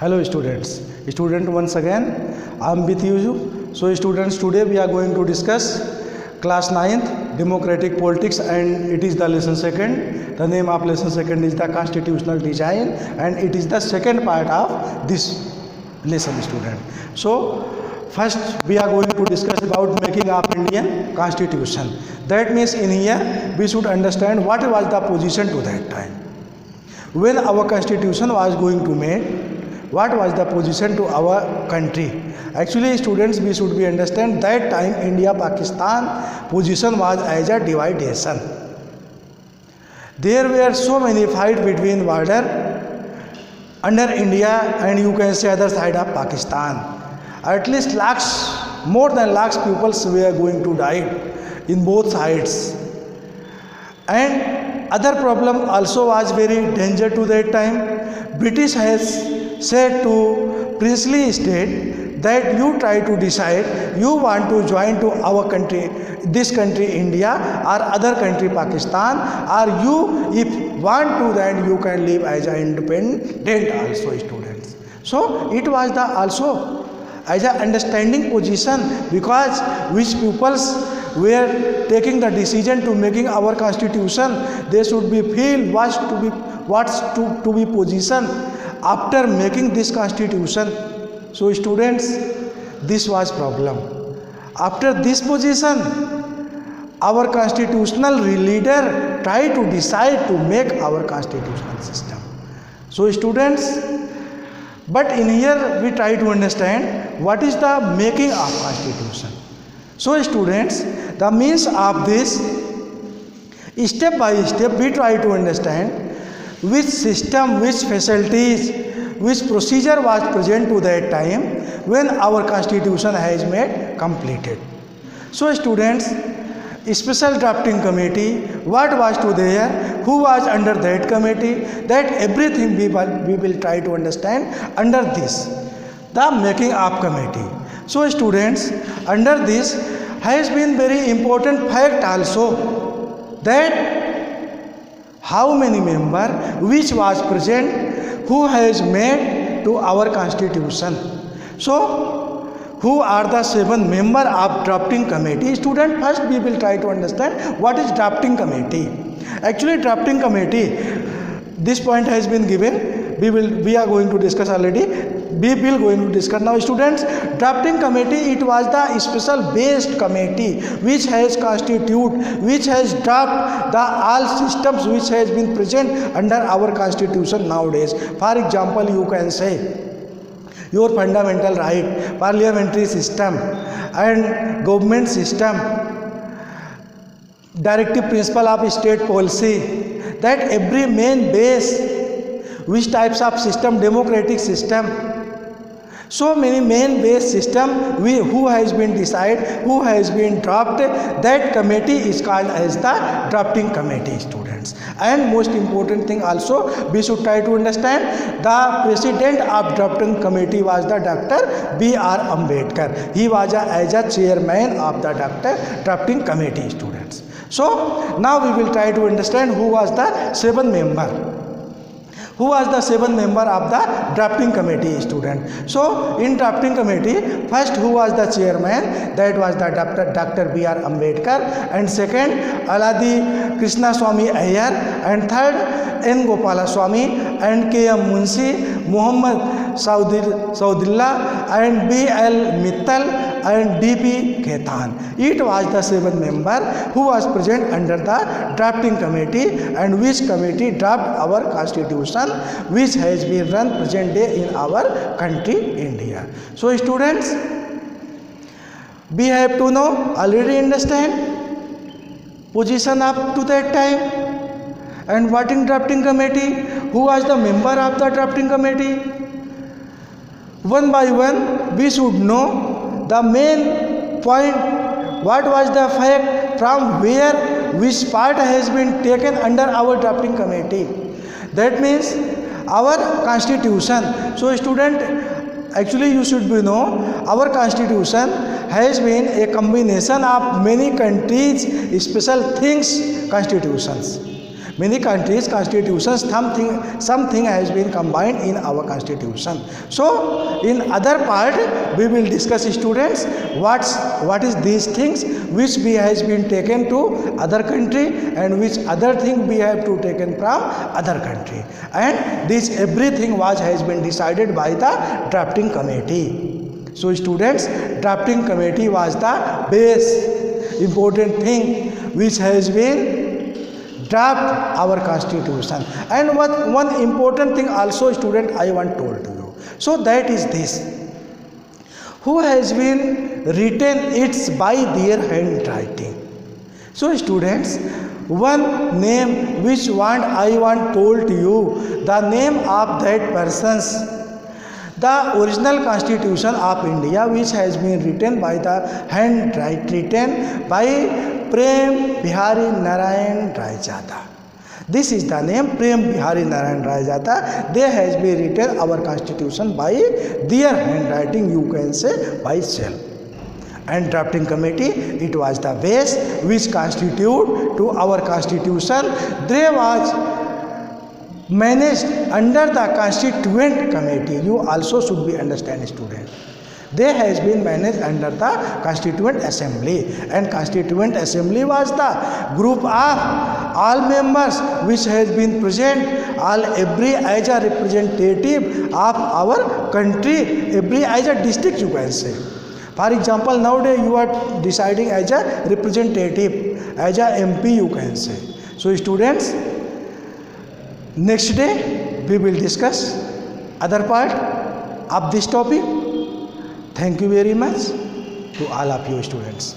Hello students. Once again I am with you. So students, today we are going to discuss class 9th democratic politics, and it is the lesson second. The name of lesson second is the constitutional design, and it is the second part of this lesson, student. So first we are going to discuss about making of Indian constitution. That means in here we should understand what was the position to that time when our constitution was going to made. What was the position to our country? Actually students, we should be understand that time India Pakistan position was as a dividation. There were so many fight between border under India and you can say other side of Pakistan. At least lakhs, more than lakhs people were going to die in both sides. And other problem also was very danger to that time. British has said to princely state that you try to decide you want to join to our country, this country India or other country Pakistan, or you if want to then you can live as an independent also, students. So it was the also as a understanding position, because which peoples were taking the decision to making our constitution, they should be feel what's to be position after making this constitution. So students, this was problem. After this position, our constitutional leader tried to decide to make our constitutional system. So students, but in here we try to understand what is the making of constitution. So students, the means of this, step by step we try to understand which system, which facilities, which procedure was present to that time when our constitution has made completed. So students, special drafting committee, what was to there, who was under that committee, that everything we will try to understand under this, the making of committee. So students, under this has been very important fact also, that how many member which was present, who has made to our constitution. So who are the 7 member of drafting committee? Student, first we will try to understand what is drafting committee. Actually drafting committee, this point has been given, we are going to discuss already. We will going to discuss now. Students, drafting committee, it was the special based committee which has constitute, which has draft the all systems which has been present under our constitution nowadays. For example, you can say your fundamental right, parliamentary system and government system, directive principle of state policy, that every main base, which types of system, democratic system, so many main base system who has been decided, who has been drafted, that committee is called as the drafting committee, students. And most important thing also, we should try to understand, the president of drafting committee was the Dr. B.R. Ambedkar. He was as a chairman of the drafting committee, students. So now we will try to understand who was the 7 member. Who was the 7 member of the drafting committee, student? So in drafting committee, first who was the chairman? That was the Dr. B.R. Ambedkar, and second Aladi Krishna Swamy Iyer, and third N. Gopala Swamy, and K.M. Munshi, Muhammad Saudillah, and B.L. Mittal, and D.P. Khaitan. It was the 7 member who was present under the drafting committee, and which committee draft our constitution, which has been run present day in our country India. So students, we have to know, already understand position up to that time, and what in drafting committee, who was the member of the drafting committee. One by one we should know the main point, what was the fact, from where which part has been taken under our drafting committee. That means our constitution. So student, actually you should be know, our constitution has been a combination of many countries' special things constitutions. Many countries constitutions something has been combined in our constitution. So in other part we will discuss, students, what is these things which we has been taken to other country and which other thing we have to taken from other country, and this everything has been decided by the drafting committee. So students, drafting committee was the base important thing which has been draft our constitution. And one important thing also, student, I want told to you. So that is this: who has been written it by their handwriting. So students, one name which I want told to you, the name of that person's, the original constitution of India, which has been written by the written by Prem Bihari Narayan Rayjada. This is the name, Prem Bihari Narayan Rayjada. They has been written our constitution by their handwriting, you can say by self. And drafting committee, it was the base which constitute to our constitution. They was managed under the constituent committee. You also should be understand, student. They has been managed under the constituent assembly, and constituent assembly was the group of all members which has been present, every as a representative of our country, every as a district, you can say. For example, nowadays you are deciding as a representative, as a MP, you can say. So students, next day we will discuss other part of this topic. Thank you very much to all of you students.